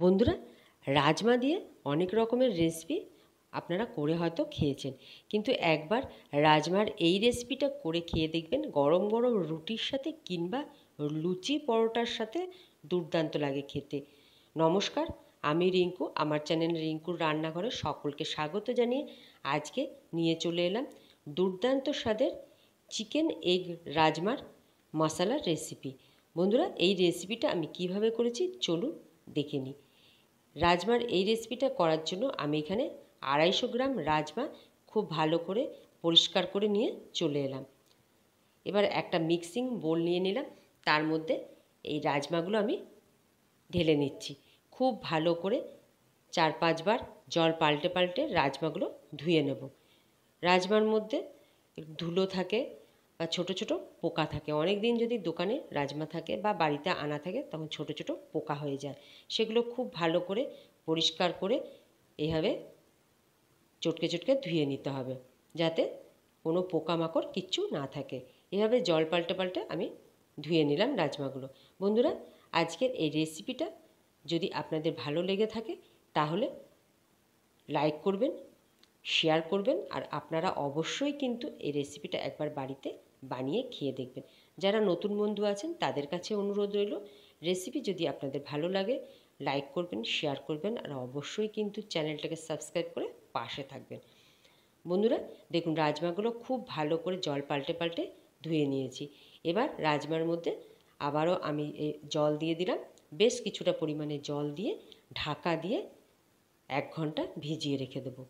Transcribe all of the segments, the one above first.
বন্ধুরা, রাজমা দিয়ে অনেক রকমের রেসিপি আপনারা করে হয়তো খেয়েছেন, কিন্তু একবার রাজমার এই রেসিপিটা করে খেয়ে দেখবেন, গরম গরম রুটির সাথে কিংবা লুচি পরোটার সাথে দুর্দান্ত লাগে খেতে। নমস্কার, আমি রিঙ্কু। আমার চ্যানেল রিঙ্কুর রান্নাঘরে সকলকে স্বাগত জানিয়ে আজকে নিয়ে চলে এলাম দুর্দান্ত স্বাদের চিকেন এগ রাজমার মশালার রেসিপি। বন্ধুরা, এই রেসিপিটা আমি কিভাবে করেছি চলুন দেখে নিই। রাজমার এই রেসিপিটা করার জন্য আমি এখানে 250 গ্রাম রাজমা খুব ভালো করে পরিষ্কার করে নিয়ে চলে এলাম। এবার একটা মিক্সিং বোল নিয়ে নিলাম, তার মধ্যে এই রাজমাগুলো আমি ঢেলে নিচ্ছি। খুব ভালো করে 4-5 বার জল পাল্টে পাল্টে রাজমাগুলো ধুয়ে নেব। রাজমার মধ্যে ধুলো থাকে বা ছোটো ছোটো পোকা থাকে। অনেক দিন যদি দোকানে রাজমা থাকে বা বাড়িতে আনা থাকে, তখন ছোটো ছোটো পোকা হয়ে যায়। সেগুলো খুব ভালো করে পরিষ্কার করে এইভাবে চটকে চটকে ধুয়ে নিতে হবে, যাতে কোনো পোকামাকড় কিচ্ছু না থাকে। এভাবে জল পাল্টে পাল্টে আমি ধুয়ে নিলাম রাজমাগুলো। বন্ধুরা, আজকের এই রেসিপিটা যদি আপনাদের ভালো লেগে থাকে তাহলে লাইক করবেন, শেয়ার করবেন, আর আপনারা অবশ্যই কিন্তু এই রেসিপিটা একবার বাড়িতে বানিয়ে খেয়ে দেখবেন। যারা নতুন বন্ধু আছেন তাদের কাছে অনুরোধ রইল, রেসিপি যদি আপনাদের ভালো লাগে লাইক করবেন, শেয়ার করবেন, আর অবশ্যই কিন্তু চ্যানেলটাকে সাবস্ক্রাইব করে পাশে থাকবেন। বন্ধুরা দেখুন, রাজমাগুলো খুব ভালো করে জল পাল্টে পাল্টে ধুয়ে নিয়েছি। এবার রাজমার মধ্যে আবারও আমি জল দিয়ে দিলাম, বেশ কিছুটা পরিমাণে জল দিয়ে ঢাকা দিয়ে 1 ঘন্টা ভিজিয়ে রেখে দেবো।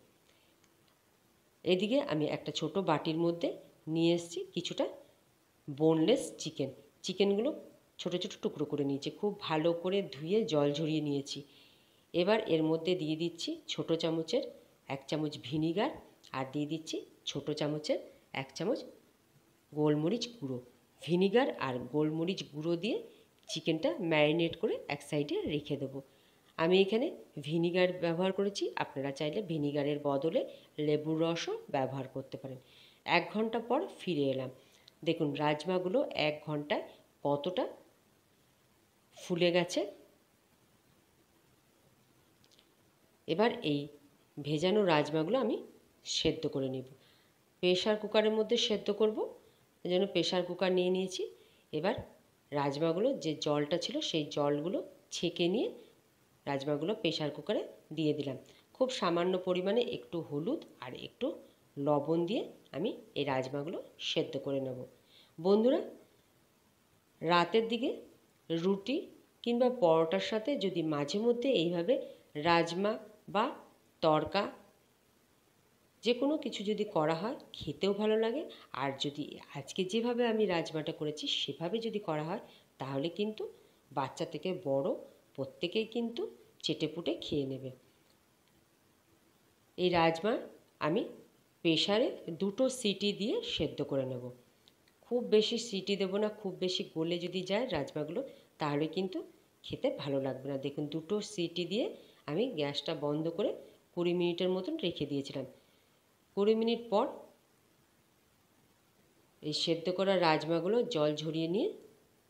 এদিকে আমি একটা ছোট বাটির মধ্যে নিয়ে এসেছি কিছুটা বোনলেস চিকেনগুলো ছোট ছোট টুকরো করে নিয়েছি, খুব ভালো করে ধুয়ে জল ঝরিয়ে নিয়েছি। এবার এর মধ্যে দিয়ে দিচ্ছি ছোট চামচের 1 চামচ ভিনিগার, আর দিয়ে দিচ্ছি ছোট চামচের 1 চামচ গোলমরিচ গুঁড়ো। ভিনিগার আর গোলমরিচ গুঁড়ো দিয়ে চিকেনটা ম্যারিনেট করে এক সাইডে রেখে দেবো। আমি এখানে ভিনিগার ব্যবহার করেছি, আপনারা চাইলে ভিনিগারের বদলে লেবুর রসও ব্যবহার করতে পারেন। 1 ঘন্টা পর ফিরে এলাম। দেখুন রাজমাগুলো 1 ঘন্টায় কতটা ফুলে গেছে। এবার এই ভেজানো রাজমাগুলো আমি সেদ্ধ করে নেব। প্রেশার কুকারের মধ্যে সেদ্ধ করব, এই জন্য প্রেশার কুকার নিয়ে নিয়েছি। এবার রাজমাগুলো যে জলটা ছিল সেই জলগুলো ছেঁকে নিয়ে রাজমাগুলো প্রেশার কুকারে দিয়ে দিলাম। খুব সামান্য পরিমাণে একটু হলুদ আর একটু লবণ দিয়ে আমি এই রাজমাগুলো সেদ্ধ করে নেব। বন্ধুরা, রাতের দিকে রুটি কিংবা পরোটার সাথে যদি মাঝে মধ্যে এইভাবে রাজমা বা তড়কা যে কোনো কিছু যদি করা হয়, খেতেও ভালো লাগে। আর যদি আজকে যেভাবে আমি রাজমাটা করেছি সেভাবে যদি করা হয়, তাহলে কিন্তু বাচ্চা থেকে বড় প্রত্যেকেই কিন্তু চেটেপুটে খেয়ে নেবে। এই রাজমা আমি প্রেশারে 2টো সিটি দিয়ে সেদ্ধ করে নেব। খুব বেশি সিটি দেবো না, খুব বেশি গলে যদি যায় রাজমাগুলো তাহলে কিন্তু খেতে ভালো লাগবে না। দেখুন 2টো সিটি দিয়ে আমি গ্যাসটা বন্ধ করে 20 মিনিটের মতন রেখে দিয়েছিলাম। 20 মিনিট পর এই সেদ্ধ করা রাজমাগুলো জল ঝরিয়ে নিয়ে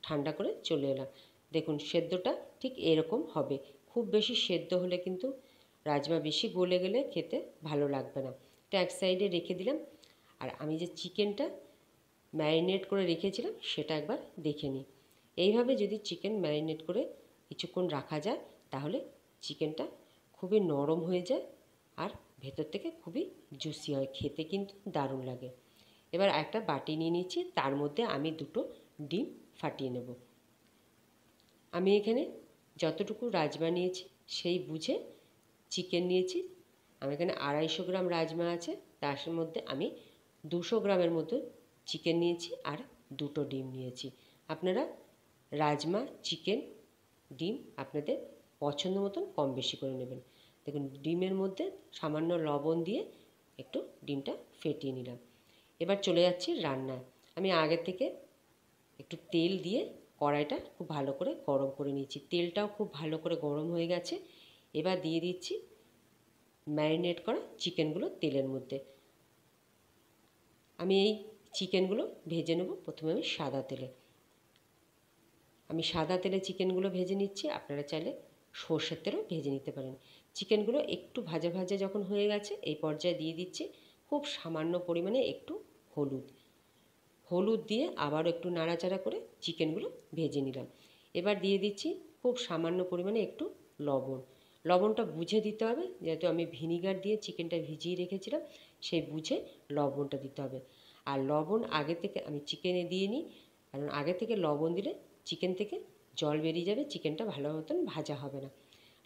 ঠান্ডা করে চলে এলাম। দেখুন সেদ্ধটা ঠিক এরকম হবে। খুব বেশি সেদ্ধ হলে কিন্তু রাজমা বেশি গলে গেলে খেতে ভালো লাগবে না। এটা এক সাইডে রেখে দিলাম। আর আমি যে চিকেনটা ম্যারিনেট করে রেখেছিলাম সেটা একবার দেখে নিই। এইভাবে যদি চিকেন ম্যারিনেট করে কিছুক্ষণ রাখা যায় তাহলে চিকেনটা খুবই নরম হয়ে যায় আর ভেতর থেকে খুবই জুসি হয়, খেতে কিন্তু দারুণ লাগে। এবার একটা বাটি নিয়ে নিচ্ছি, তার মধ্যে আমি 2টো ডিম ফাটিয়ে নেব। আমি এখানে যতটুকু রাজমা নিয়েছি সেই বুঝে চিকেন নিয়েছি। আমি এখানে 250 গ্রাম রাজমা আছে, তার মধ্যে আমি 200 গ্রামের মতো চিকেন নিয়েছি আর 2টো ডিম নিয়েছি। আপনারা রাজমা, চিকেন, ডিম আপনাদের পছন্দ মতন কম বেশি করে নেবেন। দেখুন ডিমের মধ্যে সামান্য লবণ দিয়ে একটু ডিমটা ফেটিয়ে নিলাম। এবার চলে যাচ্ছি রান্নায়। আমি আগে থেকে একটু তেল দিয়ে কড়াইটা খুব ভালো করে গরম করে নিয়েছি। তেলটাও খুব ভালো করে গরম হয়ে গেছে। এবার দিয়ে দিচ্ছি ম্যারিনেট করা চিকেনগুলো তেলের মধ্যে। আমি এই চিকেনগুলো ভেজে নেব। প্রথমে আমি সাদা তেলে চিকেনগুলো ভেজে নিচ্ছি। আপনারা চাইলে সর্ষের তেলও ভেজে নিতে পারেন। চিকেনগুলো একটু ভাজা ভাজা যখন হয়ে গেছে এই পর্যায়ে দিয়ে দিচ্ছি খুব সামান্য পরিমাণে একটু হলুদ। হলুদ দিয়ে আবারও একটু নাড়াচাড়া করে চিকেনগুলো ভেজে নিলাম। এবার দিয়ে দিচ্ছি খুব সামান্য পরিমাণে একটু লবণ। লবণটা বুঝে দিতে হবে, যেহেতু আমি ভিনিগার দিয়ে চিকেনটা ভিজিয়ে রেখেছিলাম, সেই বুঝে লবণটা দিতে হবে। আর লবণ আগে থেকে আমি চিকেনে দিয়ে নিই, কারণ আগে থেকে লবণ দিলে চিকেন থেকে জল বেরিয়ে যাবে, চিকেনটা ভালো মতন ভাজা হবে না।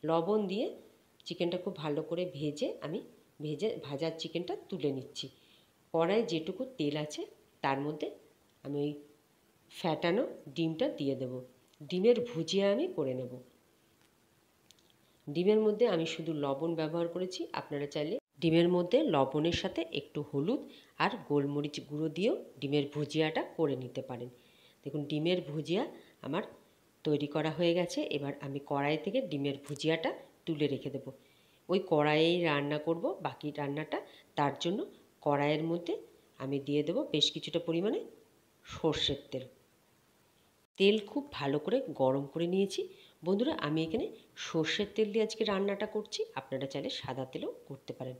লবণ দিয়ে চিকেনটা খুব ভালো করে ভেজে আমি ভাজার চিকেনটা তুলে নিচ্ছি। কড়াইয়ে যেটুকু তেল আছে তার মধ্যে আমি ওই ফ্যাটানো ডিমটা দিয়ে দেব। ডিমের ভুজিয়া আমি করে নেব। ডিমের মধ্যে আমি শুধু লবণ ব্যবহার করেছি, আপনারা চাইলে ডিমের মধ্যে লবণের সাথে একটু হলুদ আর গোলমরিচ গুঁড়ো দিয়েও ডিমের ভুজিয়াটা করে নিতে পারেন। দেখুন ডিমের ভুজিয়া আমার তৈরি করা হয়ে গেছে। এবার আমি কড়াই থেকে ডিমের ভুজিয়াটা তুলে রেখে দেব। ওই কড়াইয়েই রান্না করব বাকি রান্নাটা। তার জন্য কড়াইয়ের মধ্যে আমি দিয়ে দেব বেশ কিছুটা পরিমাণে সর্ষের তেল। তেল খুব ভালো করে গরম করে নিয়েছি। বন্ধুরা, আমি এখানে সর্ষের তেল দিয়ে আজকে রান্নাটা করছি, আপনারা চাইলে সাদা তেলেও করতে পারেন।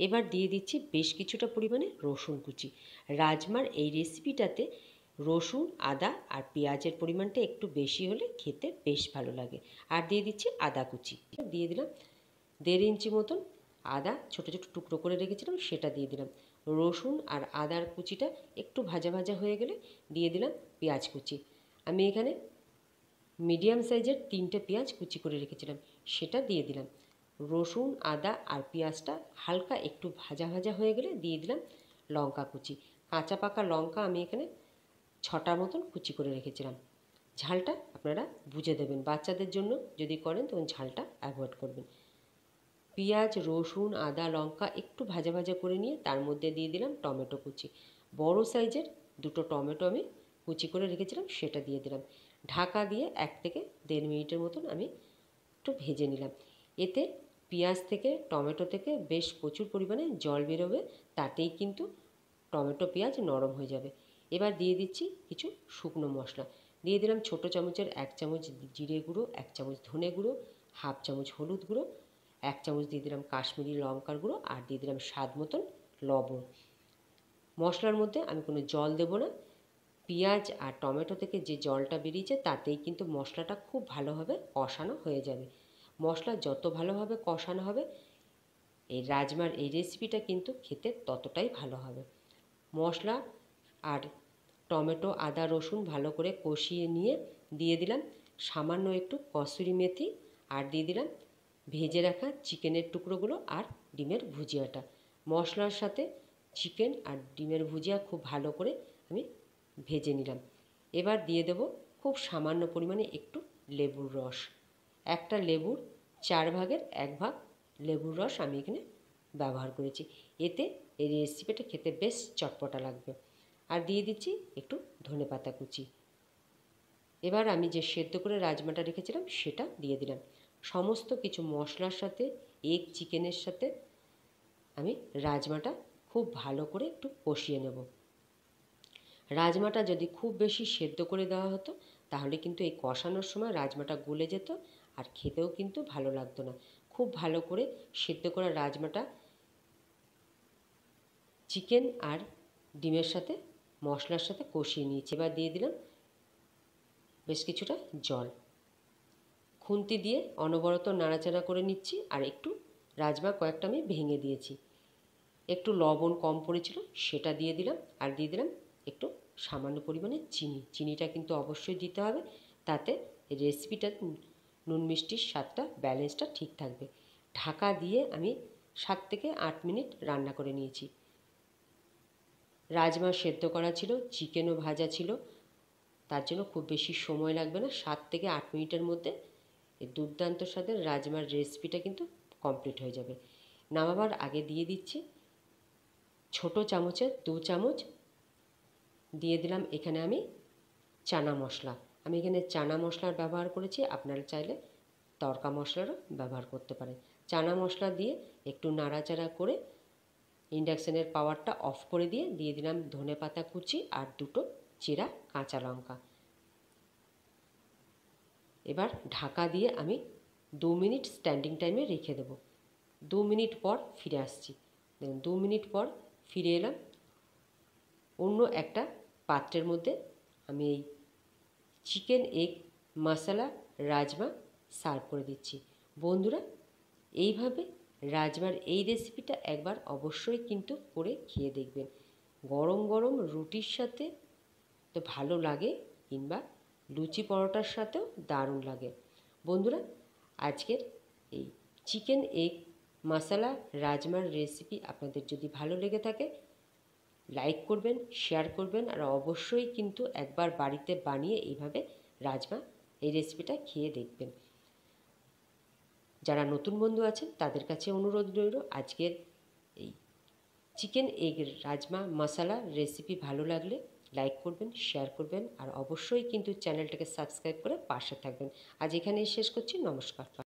এবার দিয়ে দিচ্ছি বেশ কিছুটা পরিমাণে রসুন কুচি। রাজমার এই রেসিপিটাতে রসুন, আদা আর পেঁয়াজের পরিমাণটা একটু বেশি হলে খেতে বেশ ভালো লাগে। আর দিয়ে দিচ্ছি আদা কুচি। দিয়ে দিলাম 1.5 ইঞ্চি মতন আদা ছোটো ছোটো টুকরো করে রেখেছিলাম, সেটা দিয়ে দিলাম। রসুন আর আদার কুচিটা একটু ভাজা ভাজা হয়ে গেলে দিয়ে দিলাম পেঁয়াজ কুচি। আমি এখানে মিডিয়াম সাইজের 3টে পেঁয়াজ কুচি করে রেখেছিলাম, সেটা দিয়ে দিলাম। রসুন, আদা আর পেঁয়াজটা হালকা একটু ভাজা ভাজা হয়ে গেলে দিয়ে দিলাম লঙ্কা কুচি। কাঁচা পাকা লঙ্কা আমি এখানে 6টা মতন কুচি করে রেখেছিলাম। ঝালটা আপনারা বুঝে দেবেন, বাচ্চাদের জন্য যদি করেন তখন ঝালটা অ্যাভয়েড করবেন। পেঁয়াজ, রসুন, আদা, লঙ্কা একটু ভাজা ভাজা করে নিয়ে তার মধ্যে দিয়ে দিলাম টমেটো কুচি। বড় সাইজের 2টো টমেটো আমি কুচি করে রেখেছিলাম, সেটা দিয়ে দিলাম। ঢাকা দিয়ে 1 থেকে 1.5 মিনিটের মতন আমি একটু ভেজে নিলাম। এতে পেঁয়াজ থেকে, টমেটো থেকে বেশ প্রচুর পরিমাণে জল বেরোবে, তাতেই কিন্তু টমেটো পেঁয়াজ নরম হয়ে যাবে। এবার দিয়ে দিচ্ছি কিছু শুকনো মশলা। দিয়ে দিলাম ছোটো চামচের 1 চামচ জিরে গুঁড়ো, 1 চামচ ধনে গুঁড়ো, হাফ চামচ হলুদ গুঁড়ো, 1 চামচ দিয়ে দিলাম কাশ্মীরি লঙ্কার গুঁড়ো, আর দিয়ে দিলাম স্বাদ মতন লবণ। মশলার মধ্যে আমি কোনো জল দেব না। পেঁয়াজ আর টমেটো থেকে যে জলটা বেরিয়েছে তাতেই কিন্তু মশলাটা খুব ভালোভাবে কষানো হয়ে যাবে। মশলা যত ভালোভাবে কষানো হবে এই রাজমার এই রেসিপিটা কিন্তু খেতে ততটাই ভালো হবে। মশলা আর টমেটো, আদা, রসুন ভালো করে কষিয়ে নিয়ে দিয়ে দিলাম সামান্য একটু কসুরি মেথি, আর দিয়ে দিলাম ভেজে রাখা চিকেনের টুকরোগুলো আর ডিমের ভুজিয়াটা। মশলার সাথে চিকেন আর ডিমের ভুজিয়া খুব ভালো করে আমি ভেজে নিলাম। এবার দিয়ে দেব খুব সামান্য পরিমাণে একটু লেবুর রস। একটা লেবুর 4 ভাগের 1 ভাগ লেবুর রস আমি এখানে ব্যবহার করেছি। এতে এই রেসিপিটা খেতে বেশ চটপটা লাগবে। আর দিয়ে দিচ্ছি একটু ধনেপাতা কুচি। এবার আমি যে সেদ্ধ করে রাজমাটা রেখেছিলাম সেটা দিয়ে দিলাম। সমস্ত কিছু মশলার সাথে এগ চিকেনের সাথে আমি রাজমাটা খুব ভালো করে একটু কষিয়ে নেব। রাজমাটা যদি খুব বেশি সেদ্ধ করে দেওয়া হতো তাহলে কিন্তু এই কষানোর সময় রাজমাটা গলে যেত আর খেতেও কিন্তু ভালো লাগতো না। খুব ভালো করে সেদ্ধ করা রাজমাটা চিকেন আর ডিমের সাথে মশলার সাথে কষিয়ে নিয়েছি। এবার দিয়ে দিলাম বেশ কিছুটা জল। খুন্তি দিয়ে অনবরত নাড়াচাড়া করে নিচ্ছি। আর একটু রাজমা কয়েকটা আমি ভেঙে দিয়েছি। একটু লবণ কম পড়েছিল সেটা দিয়ে দিলাম। আর দিয়ে দিলাম একটু সামান্য পরিমাণে চিনি। চিনিটা কিন্তু অবশ্যই দিতে হবে, তাতে রেসিপিটা নুন মিষ্টির স্বাদটা ব্যালেন্সটা ঠিক থাকবে। ঢাকা দিয়ে আমি 7 থেকে 8 মিনিট রান্না করে নিয়েছি। রাজমা সেদ্ধ করা ছিল, চিকেনও ভাজা ছিল, তার জন্য খুব বেশি সময় লাগবে না। 7 থেকে 8 মিনিটের মধ্যে এই দুর্দান্ত স্বাদের রাজমার রেসিপিটা কিন্তু কমপ্লিট হয়ে যাবে। নামাবার আগে দিয়ে দিচ্ছি ছোটো চামচের 2 চামচ দিয়ে দিলাম এখানে আমি চানা মশলা। আমি এখানে চানা মশলার ব্যবহার করেছি, আপনারা চাইলে তড়কা মশলারও ব্যবহার করতে পারেন। চানা মশলা দিয়ে একটু নাড়াচাড়া করে ইন্ডাকশানের পাওয়ারটা অফ করে দিয়ে দিলাম ধনেপাতা কুচি আর 2টো চেরা কাঁচা লঙ্কা। এবার ঢাকা দিয়ে আমি 2 মিনিট স্ট্যান্ডিং টাইমে রেখে দেবো। 2 মিনিট পর ফিরে আসছি। দেখুন 2 মিনিট পর ফিরে এলাম। অন্য একটা পাত্রের মধ্যে আমি এই চিকেন এগ মশলা রাজমা সার্ভ করে দিচ্ছি। বন্ধুরা, এইভাবে রাজমার এই রেসিপিটা একবার অবশ্যই কিন্তু করে খেয়ে দেখবেন। গরম গরম রুটির সাথে তো ভালো লাগে, কিংবা লুচি পরোটার সাথেও দারুণ লাগে। বন্ধুরা, আজকের এই চিকেন এগ মশলা রাজমার রেসিপি আপনাদের যদি ভালো লেগে থাকে, লাইক করবেন, শেয়ার করবেন, আর অবশ্যই কিন্তু একবার বাড়িতে বানিয়ে এইভাবে রাজমা এই রেসিপিটা খেয়ে দেখবেন। যারা নতুন বন্ধু আছেন তাদের কাছে অনুরোধ রইল, আজকের এই চিকেন এগ রাজমা মশলা রেসিপি ভালো লাগলে লাইক করবেন, শেয়ার করবেন, আর অবশ্যই কিন্তু চ্যানেলটাকে সাবস্ক্রাইব করে পাশে থাকবেন। আজ এখানেই শেষ করছি। নমস্কার।